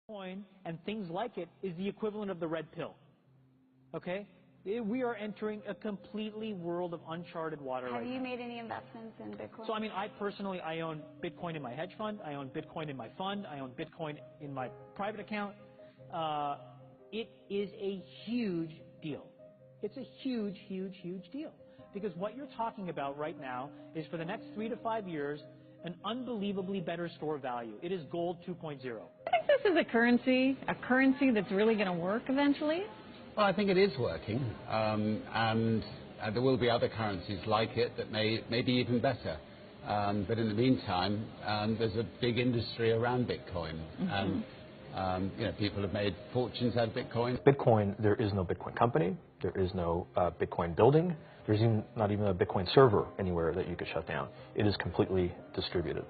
Bitcoin and things like it is the equivalent of the red pill. Okay? We are entering a completely world of uncharted water right now. Have you made any investments in Bitcoin? So, I mean, I personally, I own Bitcoin in my hedge fund. I own Bitcoin in my fund. I own Bitcoin in my private account. It is a huge deal. It's a huge, huge, huge deal. Because what you're talking about right now is for the next 3 to 5 years, an unbelievably better store value. It is gold 2.0. I think this is a currency that's really going to work eventually. Well, I think it is working, and there will be other currencies like it that may be even better. But in the meantime, there's a big industry around Bitcoin, and people have made fortunes out of Bitcoin. Bitcoin, there is no Bitcoin company, there is no Bitcoin building, there's not even a Bitcoin server anywhere that you could shut down. It is completely distributed.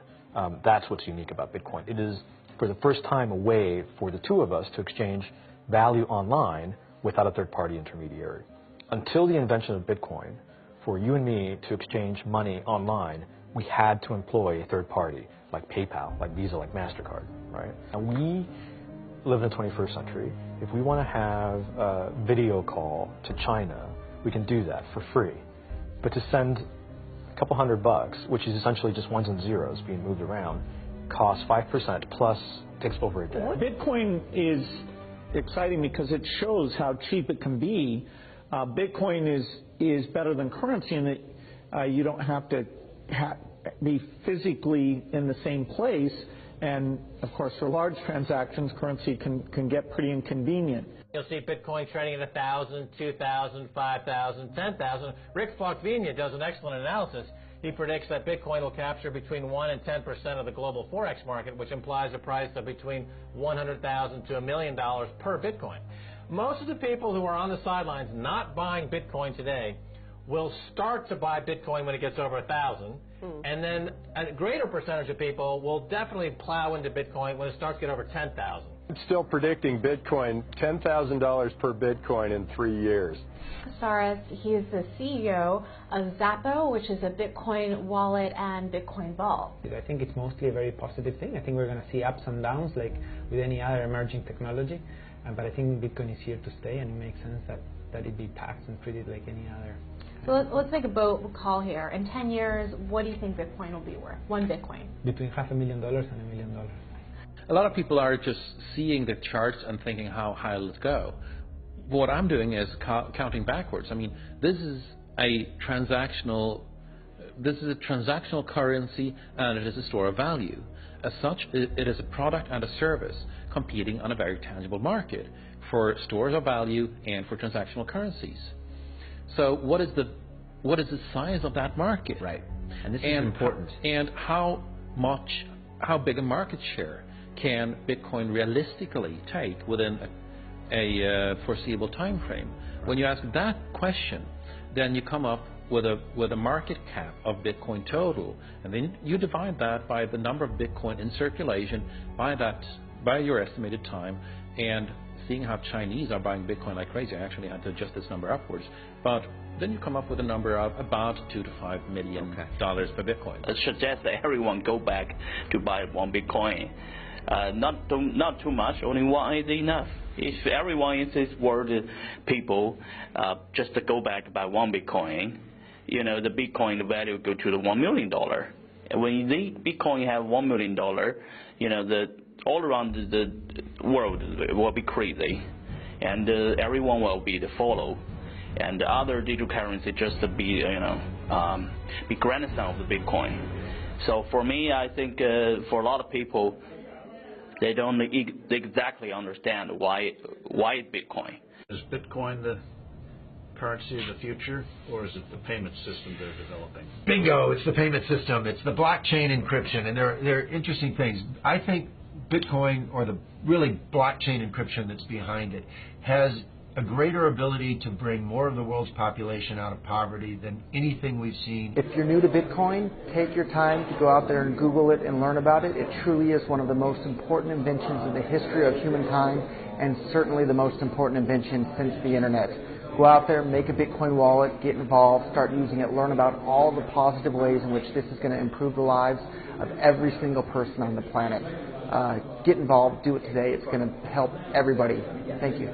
That's what's unique about Bitcoin. It is, for the first time, a way for the two of us to exchange value online without a third-party intermediary. Until the invention of Bitcoin, for you and me to exchange money online, we had to employ a third party, like PayPal, like Visa, like MasterCard, right? And we live in the 21st century. If we want to have a video call to China, we can do that for free. But to send a couple $100, which is essentially just ones and zeros being moved around, costs 5% plus takes over a day. Bitcoin is exciting because it shows how cheap it can be. Bitcoin is better than currency in that you don't have to be physically in the same place, and of course for large transactions currency can get pretty inconvenient. You'll see Bitcoin trading at 1,000, 2,000, 5,000, 10,000. Rick Falkvinia does an excellent analysis. He predicts that Bitcoin will capture between 1 and 10% of the global Forex market, which implies a price of between $100,000 to $1 million per Bitcoin. Most of the people who are on the sidelines not buying Bitcoin today will start to buy Bitcoin when it gets over 1,000, and then a greater percentage of people will definitely plow into Bitcoin when it starts to get over 10,000. I'm still predicting Bitcoin, $10,000 per Bitcoin in 3 years. Saras, he is the CEO of Zappo, which is a Bitcoin wallet and Bitcoin vault. I think it's mostly a very positive thing. I think we're going to see ups and downs like with any other emerging technology. But I think Bitcoin is here to stay, and it makes sense that it be taxed and treated like any other. So let's make a bold call here. In 10 years, what do you think Bitcoin will be worth? One Bitcoin. Between $500,000 and $1 million. A lot of people are just seeing the charts and thinking how high it'll go. What I'm doing is counting backwards. I mean, this is a transactional currency, and it is a store of value. As such, it is a product and a service competing on a very tangible market for stores of value and for transactional currencies. So what is the size of that market? Right. And this is important. And how big a market share can Bitcoin realistically take within a foreseeable time frame? When you ask that question, then you come up with a market cap of Bitcoin total, and then you divide that by the number of Bitcoin in circulation by your estimated time, and seeing how Chinese are buying Bitcoin like crazy, I actually had to adjust this number upwards, but then you come up with a number of about $2 to $5 million per Bitcoin. I suggest that everyone go back to buy one Bitcoin. Not too much, only one is enough. If everyone in this world, people, just to go back to buy one Bitcoin, the Bitcoin value go to the $1 million. And when the Bitcoin have $1 million, all around the world will be crazy, and everyone will be the follow, and the other digital currency just to be grandson of the Bitcoin. So for me, I think for a lot of people, they don't exactly understand why Bitcoin. Is Bitcoin the currency of the future, or is it the payment system they're developing? Bingo! It's the payment system. It's the blockchain encryption, and they're interesting things. I think Bitcoin, or the really blockchain encryption that's behind it, has a greater ability to bring more of the world's population out of poverty than anything we've seen. If you're new to Bitcoin, take your time to go out there and Google it and learn about it. It truly is one of the most important inventions in the history of humankind, and certainly the most important invention since the internet. Go out there, make a Bitcoin wallet, get involved, start using it, learn about all the positive ways in which this is going to improve the lives of every single person on the planet. Get involved, do it today. It's going to help everybody. Thank you.